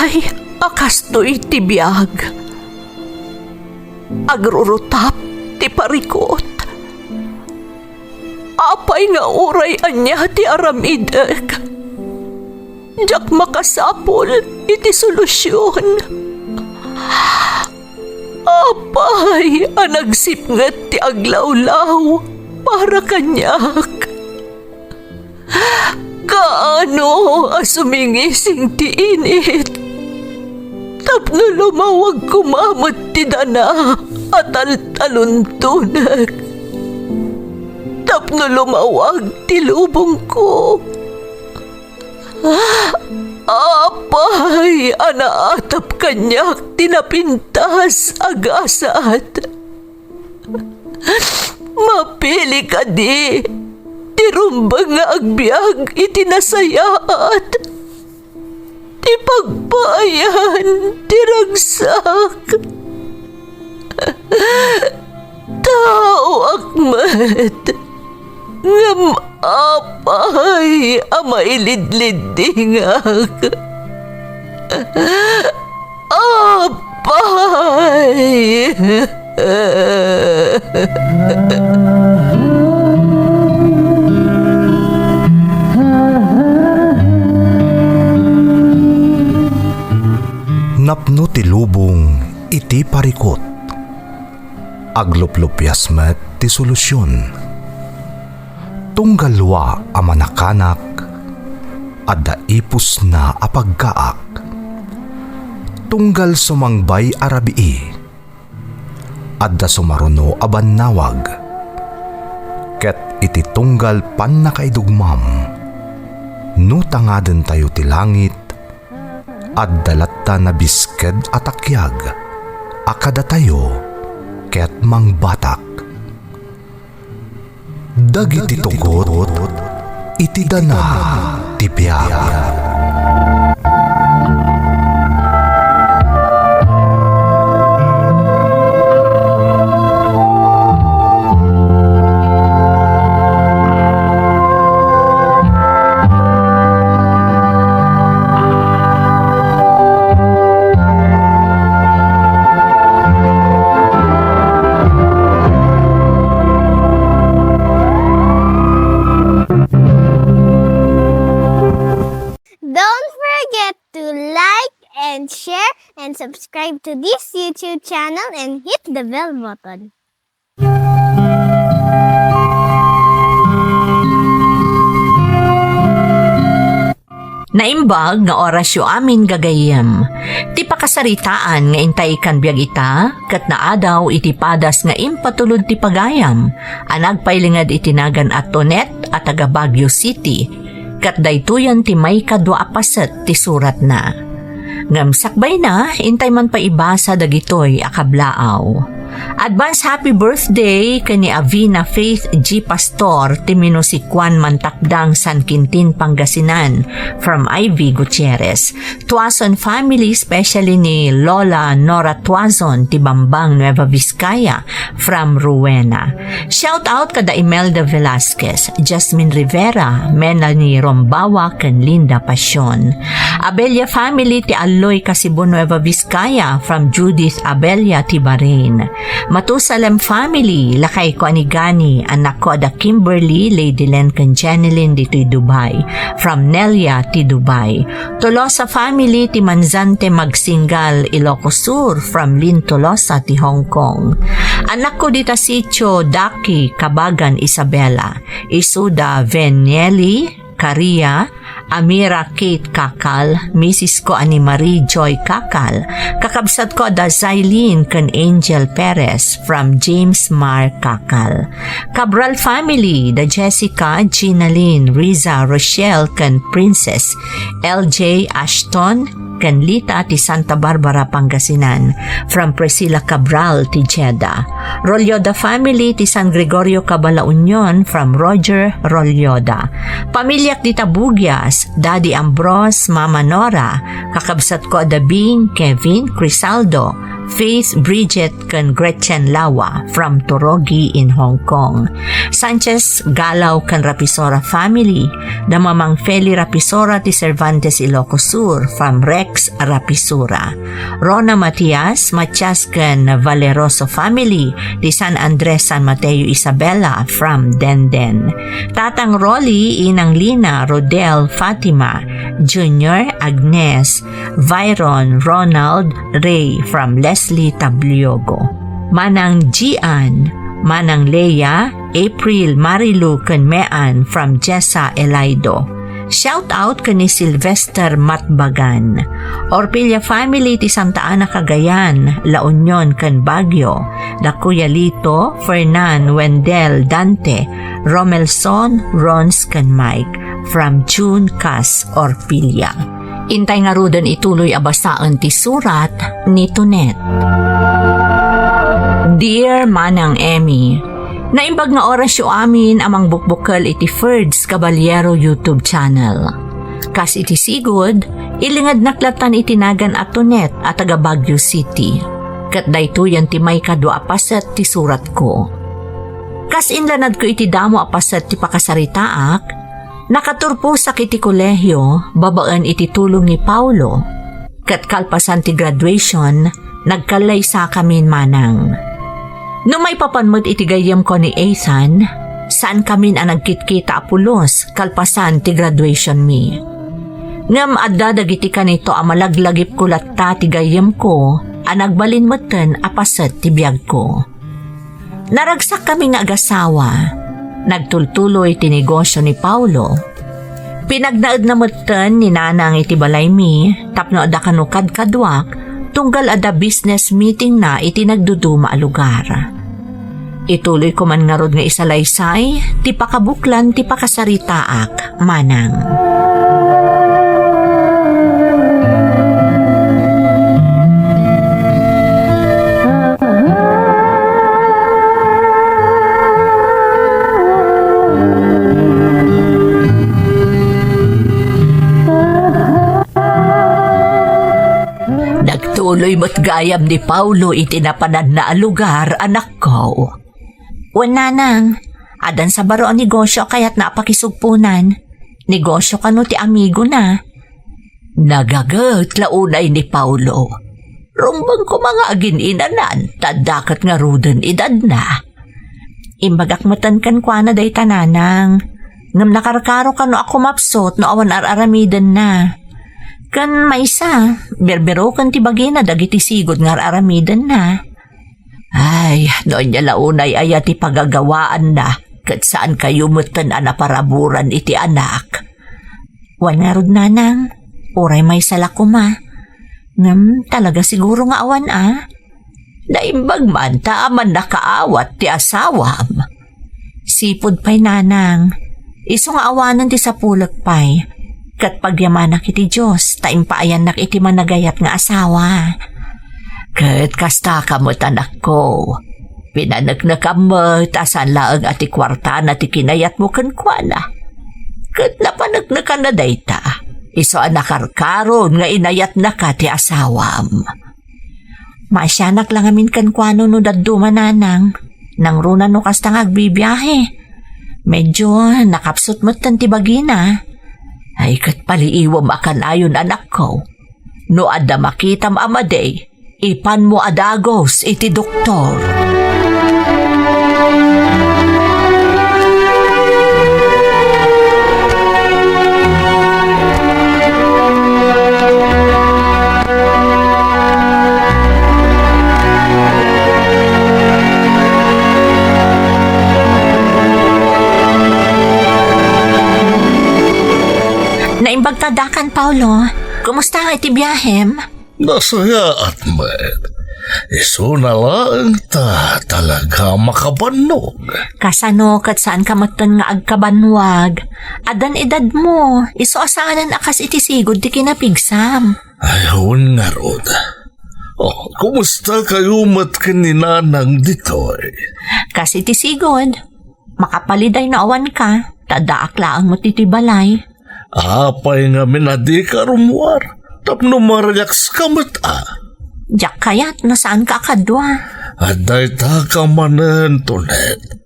Apay, akastoy ti biyag. Agrurutap ti parikot. Apay nga uray anya ti aramidek. Jak makasapol iti solusyon. Apay, anagsipnget ti aglawlaw para kanyak. Kaano asumingising ti init? Tapno lumawag kumamot ti dana at taluntunak. Tapno lumawag ti lubong ko. Apay, anaatap kanyak tinapintas agasat. Mapili ka di, tirumbang nga agbyag itinasayaat. Ti pagbayan, tiragsak. Tao akmat, ngam apay, amailidlidingak. Apay. Napno ti lubong iti parikot. Agluplupyas met ti solusyon. Tunggalwa a manakanak adda ipus na apagkaak. Tunggal sumangbay arabii adda sumaruno a bannawag. Ket iti tunggal pan nakaidugmam no tangaden tayo ti langit adda latta na bisked atakyag akada tayo ket mangbatak. Dagiti tugot iti dana ti biag. Share and subscribe to this YouTube channel and hit the bell button. Naimbag nga orasyo amin gagayem. Ti pakasaritaan nga intay kan biag ita, kat naadaw iti padas nga impatulod ti pagayam. Anagpailingad itinagan at Tonet at taga Baguio City. Kat daytoyan ti may kadwa apaset ti surat na. Ngam sakbay na, intay man pa ibasa dagitoy akablaaw. Advance happy birthday kani Avina Faith G. Pastor timino si Juan Mantakdang San Quintin, Pangasinan from Ivy Gutierrez. Tuazon family, especially ni Lola Nora Tuazon ti Bambang, Nueva Vizcaya from Rowena. Shout out kada Imelda Velasquez, Jasmine Rivera, Melanie Rombawa ken Linda Pasyon. Abella family ti Aloy Casibo, Nueva Vizcaya from Judith Abella ti Bahrain. Matusalem family, lakay ko anigani, anak ko ada Kimberly, Lady Len ken Jeneline dito'y Dubai, from Nelia ti Dubai. Tolosa family ti Manzante Magsingal, Ilocos Sur, from Lin Tolosa ti Hong Kong. Anak ko dita sitio Daki, Kabagan, Isabela, Isuda Venieli, Caria, Amira Kate Kakal, Mrs. ko ani Marie Joy Kakal, kakabsat ko da Zailin ken Angel Perez from James Mar Kakal. Cabral family, da Jessica, Ginalyn, Riza, Rochelle ken Princess, LJ Ashton ken Lita ti Santa Barbara, Pangasinan from Priscilla Cabral ti Jeddah. Rolyoda family ti San Gregorio Cabala Union from Roger Rolyoda. Pamilyak di Tabugyas, Daddy Ambros, Mama Nora, kakabsat ko Adabing, Kevin, Crisaldo, Faith Bridget kan Gretchen Lawa from Torogi in Hong Kong. Sanchez Galaw kan Rapisora family, na Mamang Feli Rapisora ti Cervantes Ilocos Sur from Rex Rapisura. Rona Matias kan Valeroso family di San Andres San Mateo Isabela from Denden. Tatang Rolly Inang Lina Rodel Fatima Junior Agnes Vyron Ronald Ray from Leslie Tabliogo. Manang Gian, Manang Leia, April Marilu Kanmean from Jessa Elaido. Shout out kani Sylvester Matbagan. Orpilla family ti Santa Ana Cagayan, La Union kan Baguio. Da Kuya Lito, Fernan, Wendell, Dante, Romelson, Rons kan Mike from June Cas Orpilla. Intay nga rudan ituloy abasaan ti surat ni Tonet. Dear Manang Emmy, naimbag nga oras yu amin amang bukbukal iti Ferds Caballero YouTube channel. Kas iti sigod, ilingad naklatan itinagan at Tonet at taga Baguio City. Kat daytoyan ti may kadwa apasat ti surat ko. Kas inlanad ko iti damo apasat ti pakasaritaak, nakaturpo sa kiti kolehyo, babaan iti tulong ni Paulo. Kat kalpasan ti graduation, nagkalay sa kamin manang. No may papanmod iti gayam ko ni Ethan, saan kamin ang nagkitkita apulos kalpasan ti graduation mi. Ngam adda dagiti kanito ang malaglagip ko latta ti gayam ko, ang nagbalin moten apasat ti biyag ko. Naragsak kami nga agasawa. Nagtultuloy ti negosyo ni Paulo. Pinagnaad na moten ni nanang iti balay mi, tapno ada kanukad kadwak, tunggal ada business meeting na iti nagduduma a lugar. Ituloy ko man nga rod nga isalaysay, ti pakabuklan ti pakasaritaak, manang. Nagtuloy mo't gayam ni Paulo itinapanan na lugar, anak ko. Wananang, adan sa baro ang negosyo kaya't napakisugpunan. Negosyo kano ti amigo na. Nagagat launay ni Paulo. Rumbang ko mga agin-inanan, tadakat nga rudan edad na. Imbagak matan kan kwa na day tananang. Ngam nakarkaro kano ako mapsot no awan araramidan na. Kan maysa, berbero kan tibagina dagiti sigod nga aramidan na. Ay, noon niya launay ayati pagagawaan na, kat saan kayo mutan anaparaburan iti anak. Wan nga rod nanang, uray may salakuma. Ngam talaga siguro nga awan Naimbag man taaman nakaawat ti asawam. Sipod pa'y nanang, iso nga awanan ti sapulak pa'y. Kat pagyamanak iti Diyos, taimpaayan nak iti managayat nga asawa. Kat kasta kamot anak ko. Pinanak na kamot, asan laang ati kwarta na ti kinayat mo kankwana. Kat napanak na ka na dayta, iso anakarkaron nga inayat na ka ti asawam. Masyanak lang amin kankwano no daduma nanang, nang runa no kasta nga agbibiyahe. Medyo nakapsot mo't tanti bagina. Ay kat paliiwam akan ayon anak ko. No adda makitam amaday, ipan mo adagos iti doktor. Naimbag tadakan, Paulo. Kumusta nga iti biyahem? Nasaya at met. Iso na lang ta talaga makabanog. Kasano kat saan ka matan nga agkabanwag? Adan edad mo, iso asanan akas iti sigod ti kinapigsam. Ayun nga rod. Kumusta kayo mat kaninanang ditoy? Kasi iti sigod, makapaliday na awan ka, tadaak laang mo ti balay. Apay nga minadi ka rumwar, tapno marelax ka mat Diyak kayat nasaan ka kadwa? Aday ta ka manen, Tonet.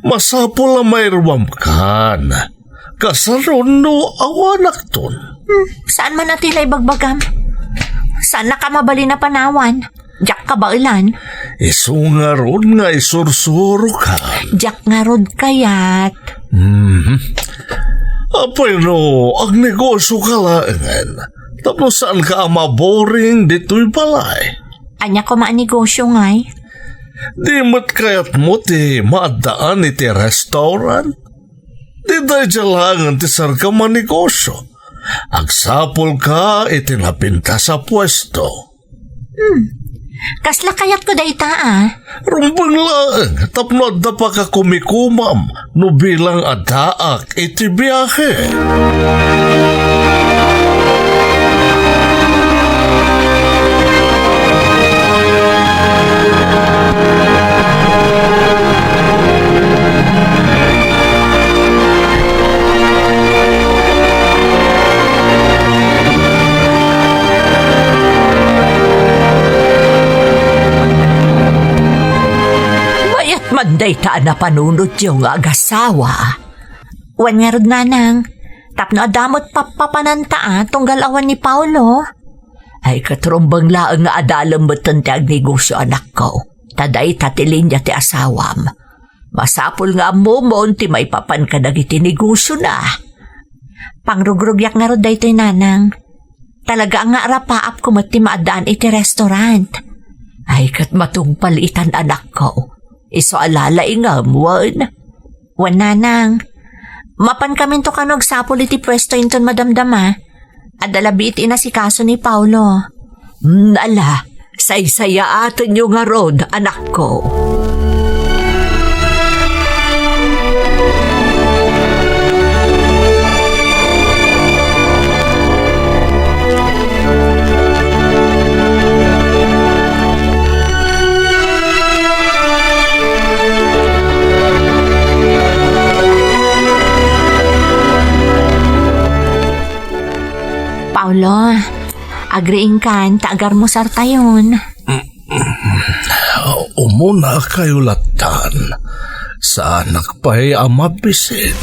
Masapol na mayroon kan. Kasaron no awanak ton. Saan man natilay bagbagam? Saan na ka mabali na panawan? Diyak ka ba ilan? Isungaron nga isursuro ka. Diyak nga rod kayat. Apay no, ang negosyo ka laangan. Tapos saan ka maboring dito'y balay? Anya ko maanegosyo ngay? Di mat kayat mo ti maadaan iti restaurant? Di dahi jalangan ti sar ka manegosyo. Agsapol ka iti napinta sa pwesto. Kasla kayat ko dayta Rumbang laang, tapno adda pa ka kumikumam no bilang adaak iti biyahe. Manday ta na panunod yung agasawa. Wan nga rod nanang, tapno adamot papapananta tunggal awan ni Paulo. Ay katrumbang laang nga adalam beton ti agnegosyo anak ko. Taday tatilin niya ti asawam. Masapol nga momon ti may papan ka dagiti negosyo na. Pangrugrugyak nga rod daytoy nanang. Talaga nga rapaap ko mati maadaan iti restaurant. Ay kat matungpalitan anak ko. Iso alala ingam, wan. Wan nanang. Mapan kami to kanog sapol iti pwesto inton madamdama. Adalabi iti na si kaso ni Paulo. Ala, saysaya atin yung nga rod, anak ko. Paulo, agriing kan, taagar mo sartayon. Umuna kayo latan. Sa anak pa'y amabisin.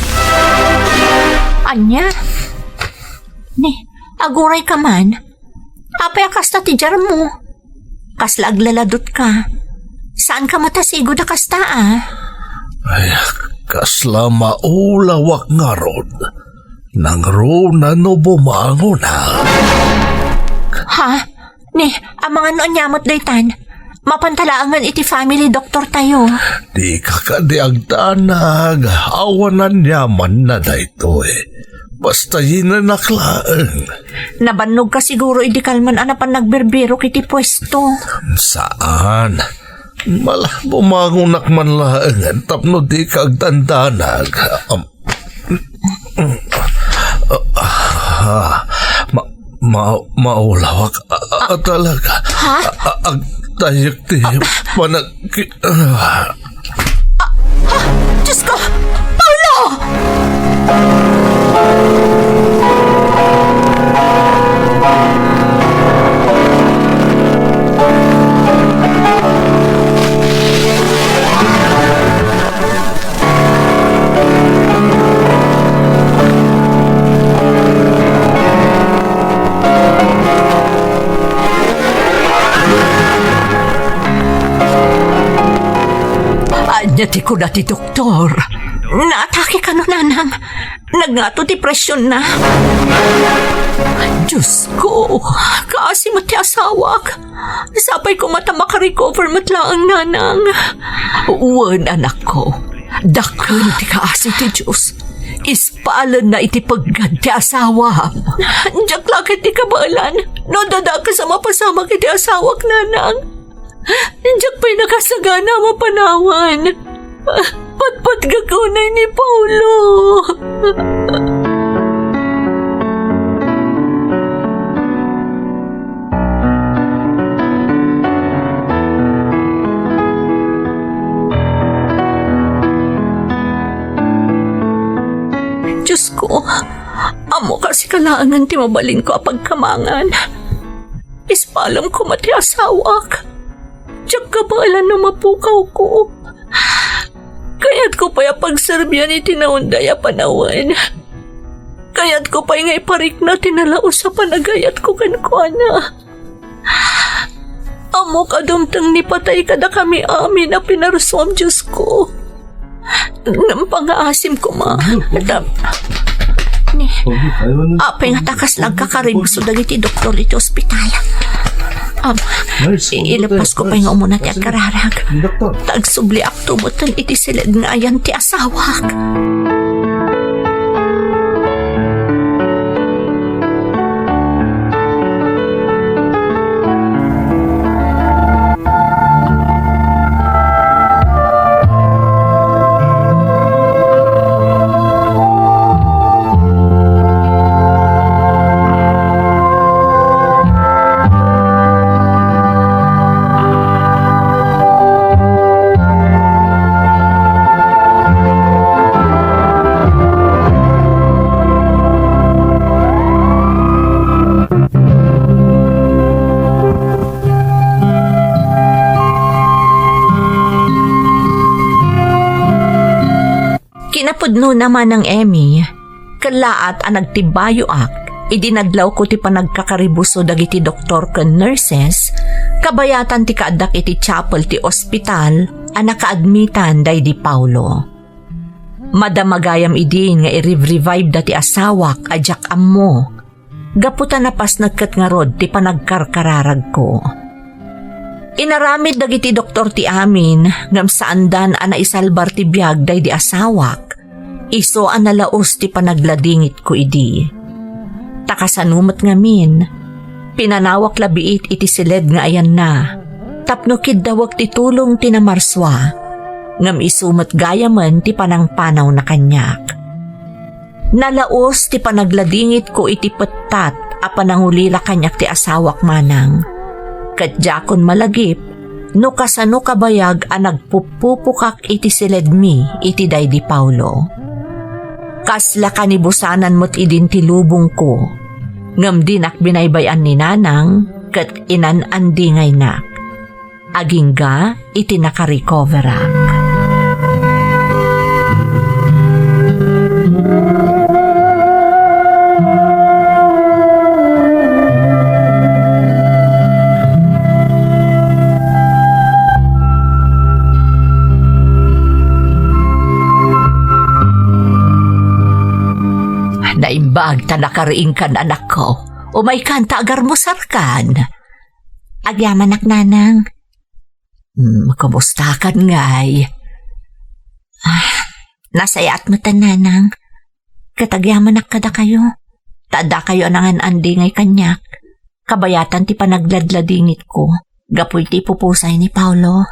Anya? Ni, aguray ka man. Apay akasta ti jar mo. Kasla aglaladot ka. Saan ka matasigo da kasta Ay, kasla maulawak nga rod. Nang runa no bumango na. Ha? Ni, ang mga noon nyamot daytan. Mapantalaangan iti family doctor tayo. Di ka agdanag. Awanan yaman na dayto Basta yinanaklaan. Nabannog ka siguro idi kalman anapan nagberbero kiti pwesto. Saan? Malah bumangunak man laangan tapno di ka agdandanag. Maulawak talaga. Ha? Agtayak ti panag... Diyos ko! Paulo! Anyati ko na ti doktor. Naatake ka no, nanang. Nagnato depresyon na. Diyos ko, kaasi mo ti asawak. Sabay ko mata makarecover matlaang nanang. Uwan, anak ko. Dakon ti kaasi ti Diyos. Ispalan na iti paggad ti asawa. Diyak lakit ti kabalan. No dada ka sa mapasama kiti asawak, nanang. Diyak pa'y nakasagana mapanawan. Patpat gagunay ni Paulo. Diyos ko, amo kasi kailangan ti mabalin ko apagkamangan. ispalam ko mati asawak. Tiyak kabaalan na mapukaw ko. Kaya't ko pa'y pagserbyan iti naunday a panawan. Kaya't ko pa'y ngay parik na tinalaos sa panagayat ko kankwana. Amo kadumtang ni patay kada kami amin na pinaruswam Diyos ko. Nang pangaasim ko apay nga takas lang kakaribso dagiti doktor iti ospital. Ilapas ko pa yung umunat at kararag. Tagsubli ak tumutan iti silid nga ayan ti asawak. Kinapudno naman ng Emmy, kalaat ang nagtibayo ak, idinadlaw ko ti panagkakaribuso dagiti doktor ken nurses, kabayatan ti kaadak iti chapel ti ospital, ang nakaadmitan day di Paulo. Madamagayam idin nga i-revive dati asawak ajak ammo, gaputan na pas nagkat nga rod ti panagkarkararag ko. Inaramid dagiti doktor ti amin ngam saandan ana isalbar ti biag day di asawak. Iso ang nalaos ti panagladingit ko idi. Takasanumat ngamin, pinanawak labiit iti silid nga ayan na. Tapno kiddawag ti tulong ti namarswa. Ngam isumat gayaman ti panangpanaw na kanyak. Nalaos ti panagladingit ko iti petat a panangulila kanyak ti asawak manang. Kadjakon malagip, no kasano kabayag ang nagpupupukak iti siledmi iti day di Paulo. Kasla kanibusanan mo't idin ti lubong ko, ngam dinak binaybayan ni nanang, kat inan-andi ngay nak. Agingga iti nakarecoverak. Naimbag ta nakariing kan anak ko. Umay kanta agar mo sarkan. Agyaman nak nanang. Kumusta kan ngay? Nasayat mo ta nanang. Katagyaman nak kada kayo. Tada kayo anangan andi ngay kanyak. Kabayatan ti panagladladingit ko. Gapoy ti pupusay ni Paulo.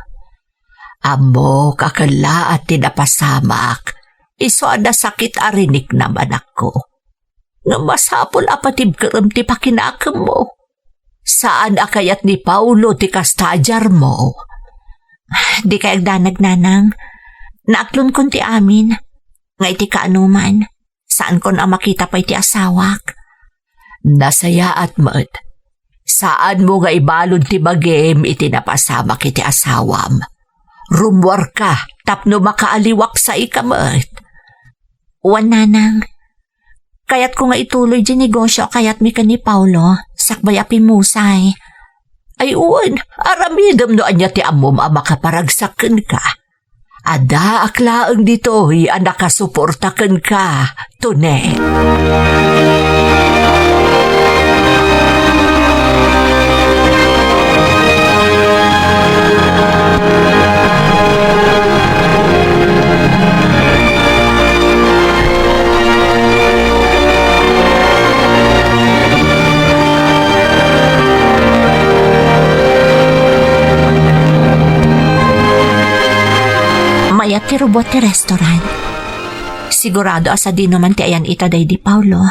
Amo kakala at tinapasamak. Iso ada sakit arinik naman ako. Nga masapol apatib karam ti pakinakam mo. Saan akayat ni Paulo ti kastadyar mo? Di kayag danag nanang. Naaklon kon ti amin. Nga iti kaanuman. Saan kon ang makita pa iti asawak? Nasaya at mat. Saan mo nga ibalod ti bagem iti napasamak iti asawam? Rumwar ka tapno makaaliwak sa ikamat. Uwan nanang. Kayat ko nga ituloy di negosyo kayat mi ka ni Paulo, sakbay apimusay. Ay uwan, aramidam no anya ti amom ang makaparagsakan ka. Ada aklaang dito, ang nakasuportakan ka, tunay. Mayat ti robot ti restaurant. Sigurado asa di naman ti ayan itaday di Paulo.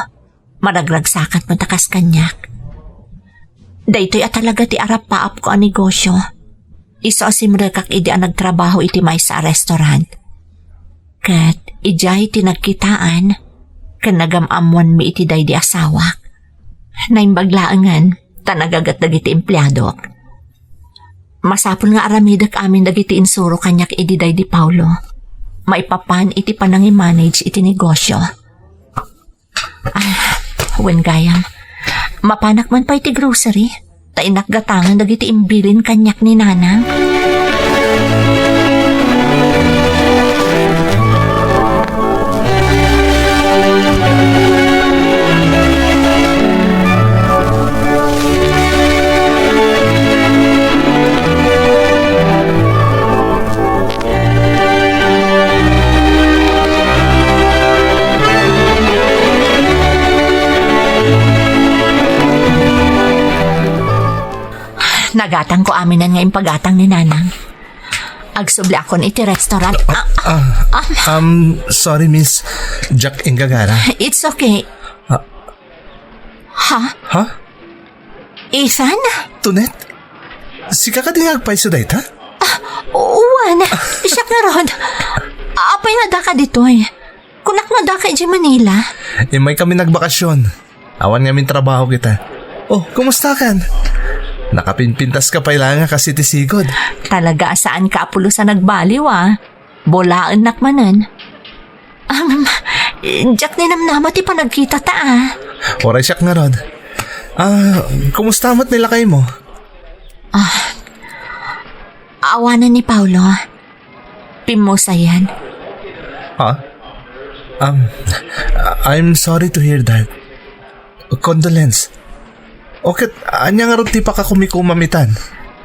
Maragragsakat mo takas kanyak. Daytoy at talaga ti arap paap ko ang negosyo. Iso asimrekak idi ang nagtrabaho iti may sa restaurant. Kat ijay ti nagkitaan. Kan nagamamuan mi iti day di asawak. Naimbaglaangan, Tanagagat dagiti empleyado. Masapul nga aramidak amin dagiti insuro kanyak ididay di Paulo. Maipapan iti panangi manage iti negosyo. Wen gayam, mapanak man pa iti grocery. Tainak gatangan dagiti imbilin kanyak ni nanang. Nagatang ko aminan nga impagatang ni nanang. Agsubli akon iti restaurant. Sorry, Miss. Jack Ingagara. It's okay. Ha? Ha? Ethan? Tunet? Si kakadingag pa isa dayta? Uwan. Siya nga ron. Apay na daka dito eh. Kunak na daka di Manila. May kami nagbakasyon. Awan nga min trabaho kita. Oh, kumusta kan? Nakapinpintas ka pa ilangan kasi tisigod. Talaga saan ka apulo sa nagbaliw Bolaan nakmanan. Jack ni namnama ti panagkita ta Oray siyak nga rod. Kumusta mat nila kayo mo? Awanan ni Paulo. Pimosa yan. I'm sorry to hear that. Condolence. Okay, anya nga ron ti pa ka kumikumamitan?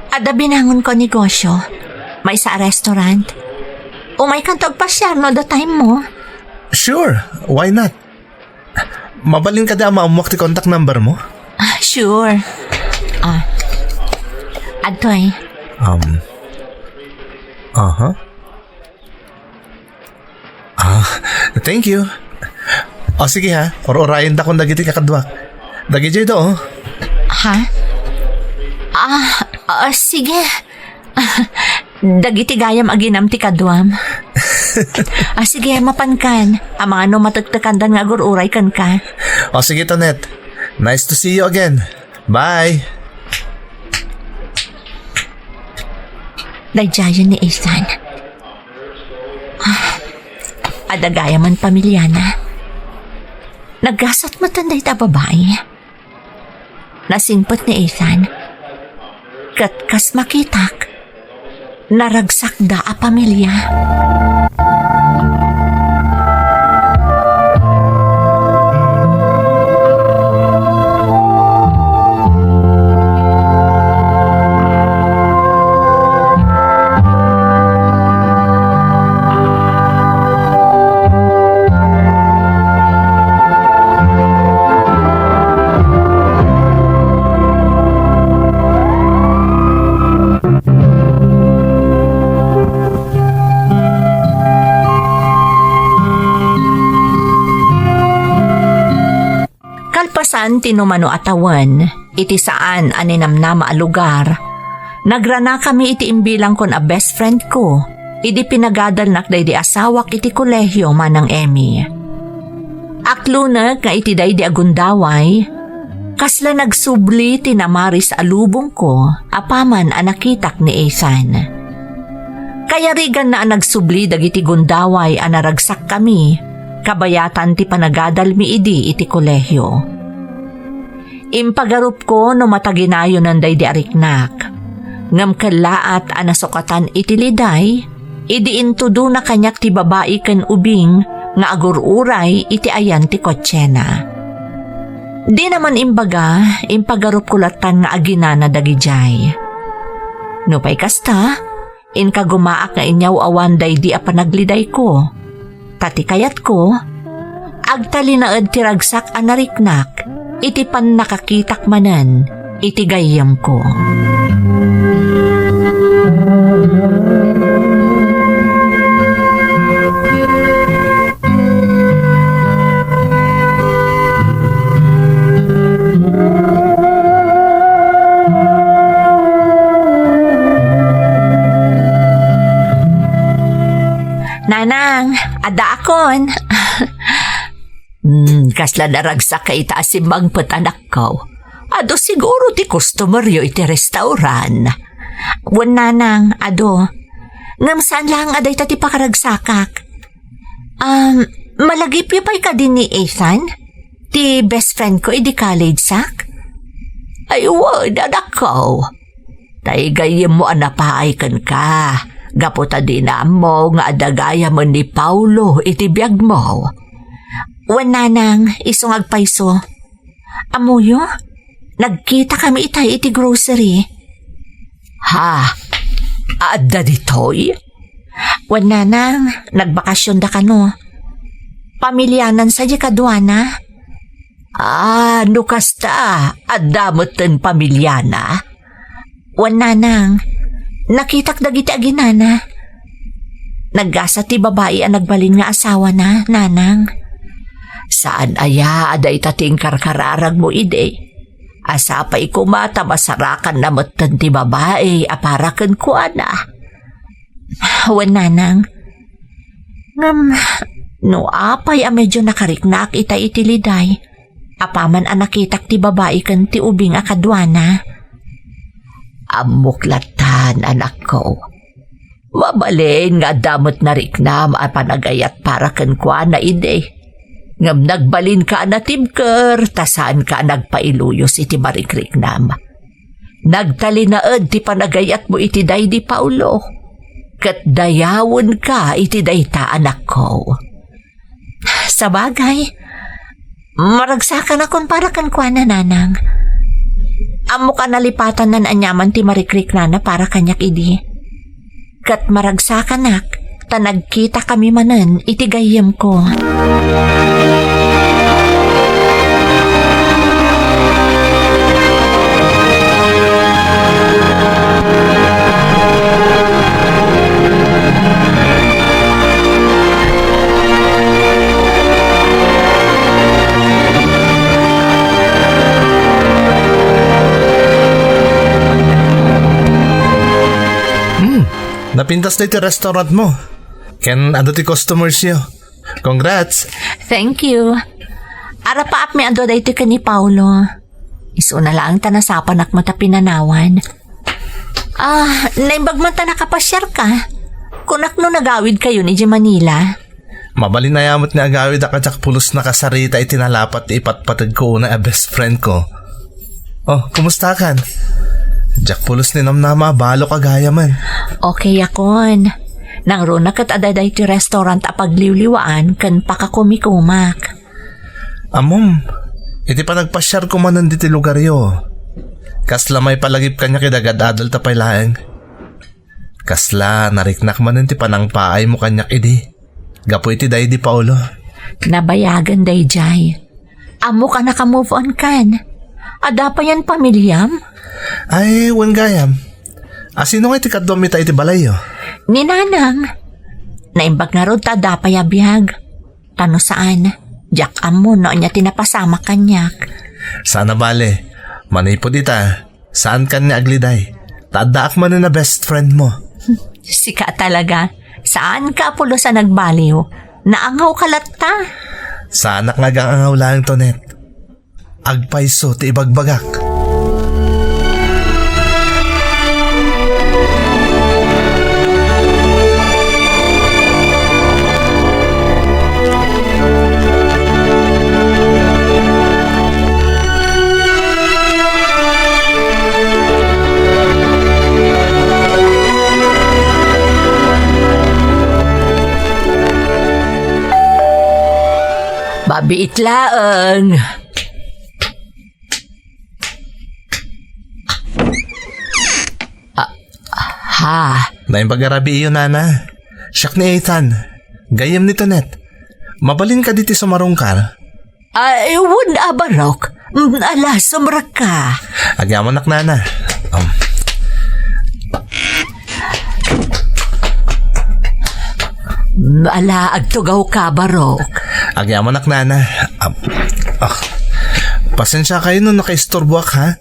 Ada binangon ko negosyo. May sa restaurant. Umay kantog pa share no the time mo. Sure, why not? Mabalin ka da maamuak ti contact number mo? Sure. Adoy. Thank you. Sige ha, or-orayin da kung dagiti kakadwak. Dagi do. Ha? Sige. Dagiti gayam aginam ti kadwam. Sige, mapankan. Ang mga matagtakandan nga agururay kan ka. Sige, Tonet. Nice to see you again. Bye. Dayjayan ni Ethan. Adagaya man pamilyana. Naggasat matanday ta babae. Nasingpot ni Ethan. Katkas makitak. Naragsak da a pamilya. Kalpasan tinumano atawan, iti saan aninamnama a lugar. Nagrana kami iti imbilang kon a best friend ko, iti pinagadalnak day di asawak iti kolehyo manang Emmy. Aklunag nga iti day di agundaway, kasla nagsubli tinamaris alubong ko, apaman anakitak ni Ethan. Kaya rigan na nagsubli dagiti gundaway anaragsak kami, kabayatan ti panagadal mi idi iti kolehyo. Impagarup ko no mataginayo nanday di ariknak. Ngam kalaat anasukatan iti liday, idi intudo na kanyak ti babae ken ubing nga agururay iti ayan ti kotsena. Di naman imbaga, impagarup kulatan nga aginana dagijay. No pay kasta, inkagumaak nga inyaw awanday di a panagliday ko. Tati kayat ko, agtalinaed ti ragsak anariknak, iti pan nakakitak manan, iti gayam ko. Nanang, ada akon. Kasla naragsak ka itaasimbang patanak ko. Ado siguro ti customer yo iti restauran. Wala nang, ado. Ngam saan lang aday ta ti pakaragsakak. Malagip yo pa'y ka din ni Ethan? Ti best friend ko idi college sak? Ay, wad, anak ko. Taigayim mo anapaay kan ka. Gaputa din mo nga adagaya mo ni Paulo iti biyag mo. Wala nang isong agpaiso. Amuyo, nagkita kami itay iti grocery. Ha? Adda ditoy? Wala nang nagbakasyon da ka no. Pamilyanan sa di kadwana. No kasta, adamoten pamilyana. Wala nang, nakitak dagiti aginana. Naggasa ti babae ang nagbalin nga asawa na, nanang. Saan aya aday tating karkararag mo ide? Asapay kumata masarakan na matan ti babae aparakan ko ana. Wala nang, no apay a medyo nakariknak ita itiliday. Apaman ang nakitak ti babae kan ti ubing akadwana. Amuklatan, anak ko. Mabalin nga damot na riknam at panagayat para kan kwa na ide. Ngam nagbalin ka na timker, tasaan ka nagpailuyos iti marikriknam. Nagtalinaad ti panagayat mo iti day di Paulo. Kat dayawon ka iti dayta, anak ko. Sa bagay, maragsakan akon para kan kwa na nanang. Amo ka nalipatan nan anyaman ti marikrik na para kanyak idi. Kat maragsakan ak, ta nagkita kami manan iti gayem ko. Napintas na iti restaurant mo. Ken ado ti customers yo. Congrats. Thank you. Ara pa ap mi ado day ti ni Paulo. Iso na lang ta nasapan ak mata pinanawan. Naimbag man ta nakapasyar ka. Kunak no nagawid kayo ni Manila. Mabalin na yamot ni agawid akatsak pulos na kasarita itinalapat ipatpatag ko na a best friend ko. Oh, kumusta kan? Jack pulos ni namnama balo kagaya man. Okay akon. Nang runa kat adaday ti restaurant apagliwliwaan kan pakakumikumak. Amom, iti pa nagpasyar ko man nanditi lugar yo. Kasla may palagip kanya kidagad adal tapay laeng. Kasla nariknak man ti panang paay mo kanyak idi. Gapo iti day di Paulo. Nabayagan day jay. Amo ka naka-move on kan. Ada pa yan pamilyam? Ay, wan gayam. Sino nga iti kadwam iti balay yo? Ni nanang. Naimbag nga ron ta dapay abiyag. Tano saan? Jack amo no niya tinapasama kanyak. Sana bale. Manipod ita. Saan kan ni agliday? Tadaak man na best friend mo. Sika talaga. Saan ka pulo sa nagbaliw? Naangaw kalatta. Sana nga gang angaw lang to net. Agpaiso ti ibagbagak. Babi itlaang. Naing pag-arabi iyo, nana. Siyak ni Ethan. Gayam ni Tonet. Mabalin ka diti sumarong ka. Ay, wun abarok. Ala, sumrak ka. Agyaman nak, nana. Ala, agtugaw ka, barok. Agyaman nak, nana. Pasensya kayo nung naka-istorbuak, ha?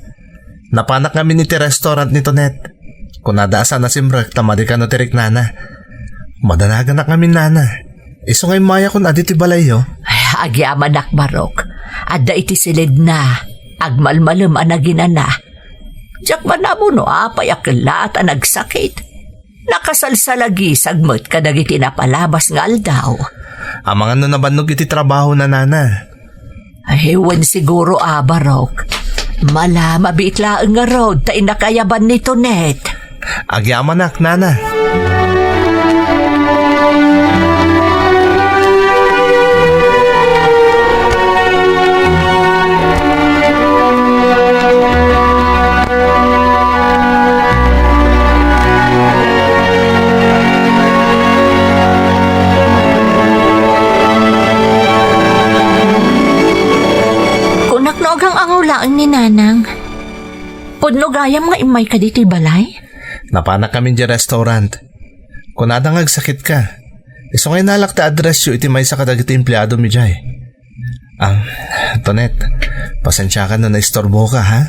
Napanak kami ni ti restaurant ni Tonet. Kung nadaasan na simrak, tamadi ka no tirik, nana. Madanagan na kami, nana. Iso ngay maya kung aditi balay yo. Ay, agyaman nak, barok. Adda iti silid na. Agmalmalam ang naginana. Diyak manamo no apay aklat ang nagsakit. Nakasalsalagi sagmat kadagiti napalabas nga aldaw. Ang mga nanabanog iti trabaho na nana. Ewan siguro Barok. Mala mabitla nga road ta inakayaban ni Tonet. Agyamanak, nana. Kunaknogang angulaan ni Nanang. Pudno gayam nga imay ka dito'y balay? Napanak kami di restaurant. Kung nadang agsakit ka, iso ngay nalakta address yu iti may sa kadagiti empleyado mi jay. Tonet, pasensya ka na naistorbo ka ha?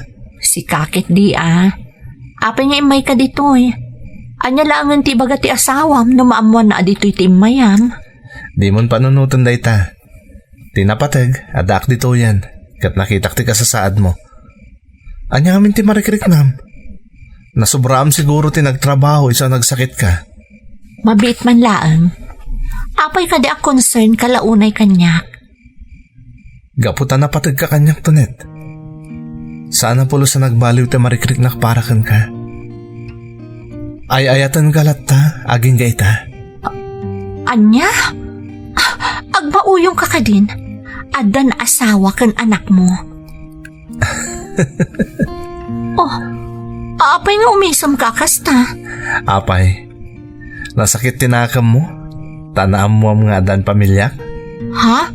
Si kakit di Apay nga imay ka dito'y. Anya langan ti baga ti asawam no maamuan na dito'y ti imayam. Di mon panunutan day ta. Tinapatag, adak dito yan. Kat nakitak ti kasasaad mo. Anya ngamin ti marikriknam. Nasubraam siguro ti nagtrabaho isa nagsakit ka. Mabit man laang. Apay ka di a concern kalaunay kanyak. Gaputan na patag ka kanyak, Tonet. Sana pulo sa nagbaliw ti marikriknak para kan ka. Ay-ayatan ka latta, aging gaita. Anya? Agbauyong ka ka din. Adan asawa kan anak mo. Apay nga umisam ka kasta. Apay, nasakit tinakam mo? Tanaam mo ang mga adan pamilya? Ha?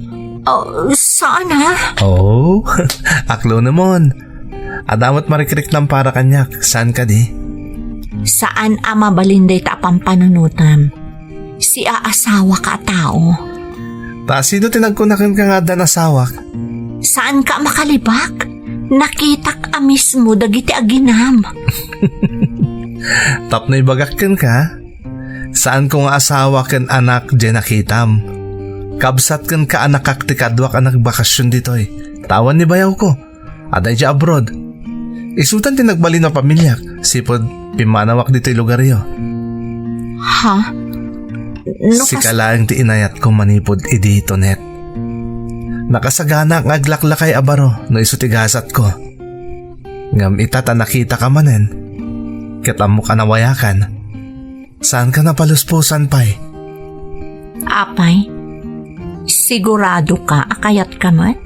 Saan ha? Oh, aklo namon. Adamot marikrik ng para kanyak. Saan ka di? Saan ama balinday ta pampanunutam? Si aasawa ka tao. Ta sino tinagkunakan ka nga adan asawak? Saan ka makalibak? Nakitak a mismo dagiti aginam. Tapnoy bagakkan ka? Saan kong asawa kan anak dyan nakitam? Kabsat kan ka anak kaktikadwak anak bakasyon ditoy. Tawan ni bayaw ko. Aday dya abroad. Isutan din nagbali na pamilya. Sipod pimanawak dito'y lugaryo. Ha? Si kalaang ti inayat ko manipod idito net. Nakasagana ang aglaklakay abaro no isutigasat ko. Ngam itata nakita ka manen. Kitam mo ka nawayakan. Saan ka napaluspusan pa'y? Apay, sigurado ka akayat ka mat?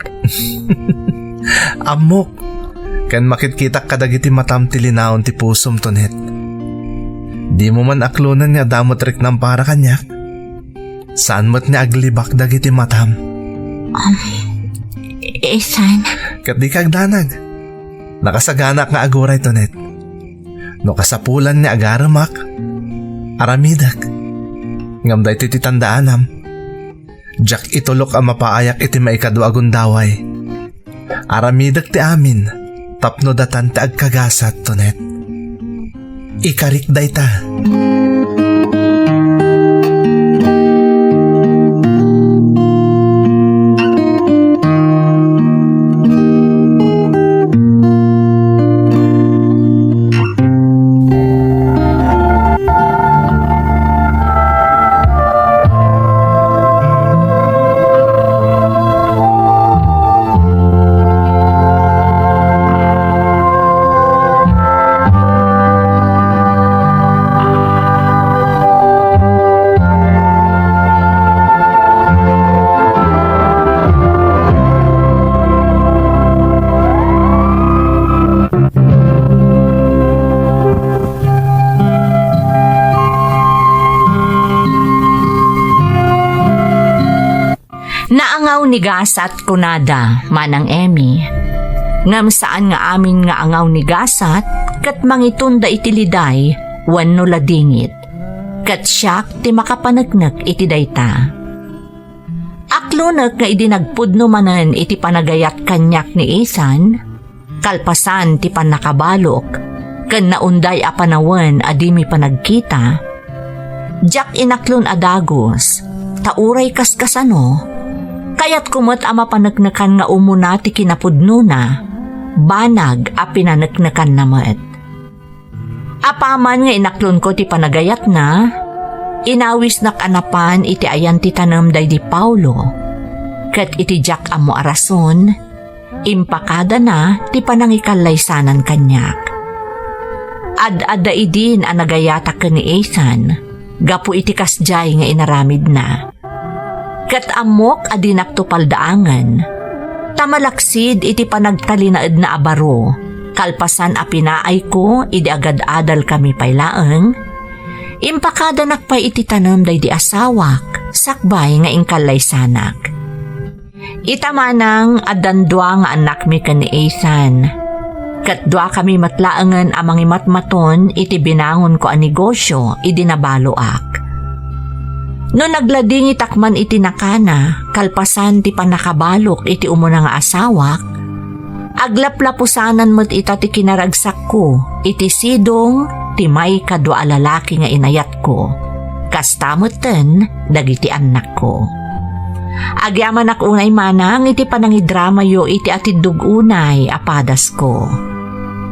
Amok. Kan makitkitak kadagiti matam ti linaon ti pusom Tonet. Di mo man aklunan nga damot rik ng para kanyak. Saan mo't niya aglibak dagiti matam? Saan? Kat di kagdanag. Nakasaganak nga aguray Tonet. No kasapulan niya agaramak. Aramidak. Ngam da iti titandaanam. Jack itulok ang mapaayak iti maikadwa agundaway. Aramidak ti amin. Tapno datan ti agkagasat Tonet. Ikarik day ta. Naangaw ni Gasat kunada, manang Emmy. Ngam saan nga amin nga angaw ni Gasat, kat mangitunda itiliday, wano ladingit. Kat siyak ti makapanagnak iti dayta. Aklunak nga idinagpudno manan iti panagayat kanyak ni Isan, kalpasan ti panakabalok, kan naunday a panawan adimi panagkita. Jak inaklon adagos, tauray kaskasano, kayat kumot ama panagnakan nga umuna ti kinapudno na, banag a pinaneknekan namet. Apaman nga inaklon ko ti panagayat na, inawis nak anapan iti ayan ti tanam day di Paulo, ket iti jak amo arason, impakada na ti panangikalaysanan kanyak. Ad-adda idin ang nagayatak ka ni Ethan, gapu iti kasjay nga inaramid na. Ket amok adinak tupaldaangan, tamalaksid iti panagtalinaed na abaro, kalpasan a pinaay ko, idi agad adal kami paylaeng, impakada nakpay iti tanam day di asawak, sakbay nga ingkalaysanak. Itamanang adandwa nga anak mi ka ni Ethan, kat dua kami matlaangan amang imatmaton iti binangon ko a negosyo, idi nabaloak. No naglading itakman iti nakana, kalpasan ti panakabalok iti umuna nga asawak, aglaplapusanan mo't ita ti kinaragsak ko, iti sidong ti may kadwa lalaki nga inayat ko, kastamoten dagiti anak ko. Agyaman ak unay manang iti panangidrama yo iti atidug unay apadas ko.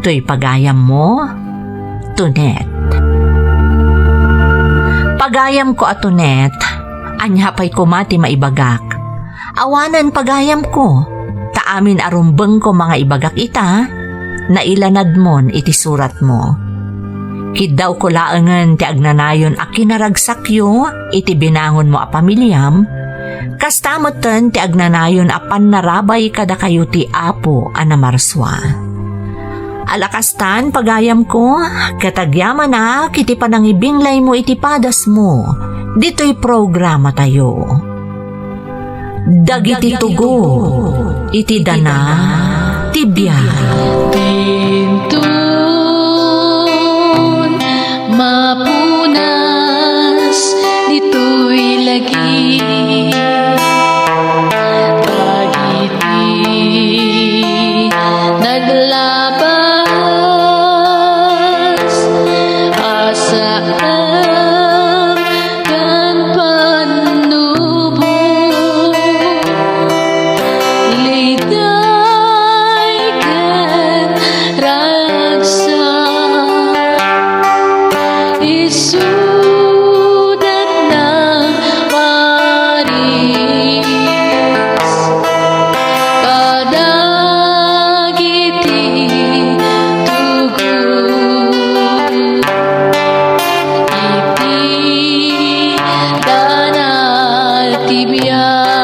To'y pagayam mo, Tunet. Pagayam ko at Tunet, anyapay ko mati maibagak. Awanan pagayam ko, taamin arumbeng ko mga ibagak ita, na ilanad mon iti surat mo. Kidaw ko laengen ti agnanayon a kinaragsakyo, iti binangon mo a pamilyam, kastamoten ti agnanayon a panarabay kada kayo ti apo a namarswa. Alakastan pagayam ko, katagyaman na kiti panangibinglay mo iti padas mo, dito'y programa tayo. Dagiti tugo, iti dana, tibiyag. Tintun, mapunas, dito'y lagi. Dagiti, naglabas, asaan kan panubo. Liday kan ragsak, isudat ng Paris, kadagiti tugon, iti danal tibiyag.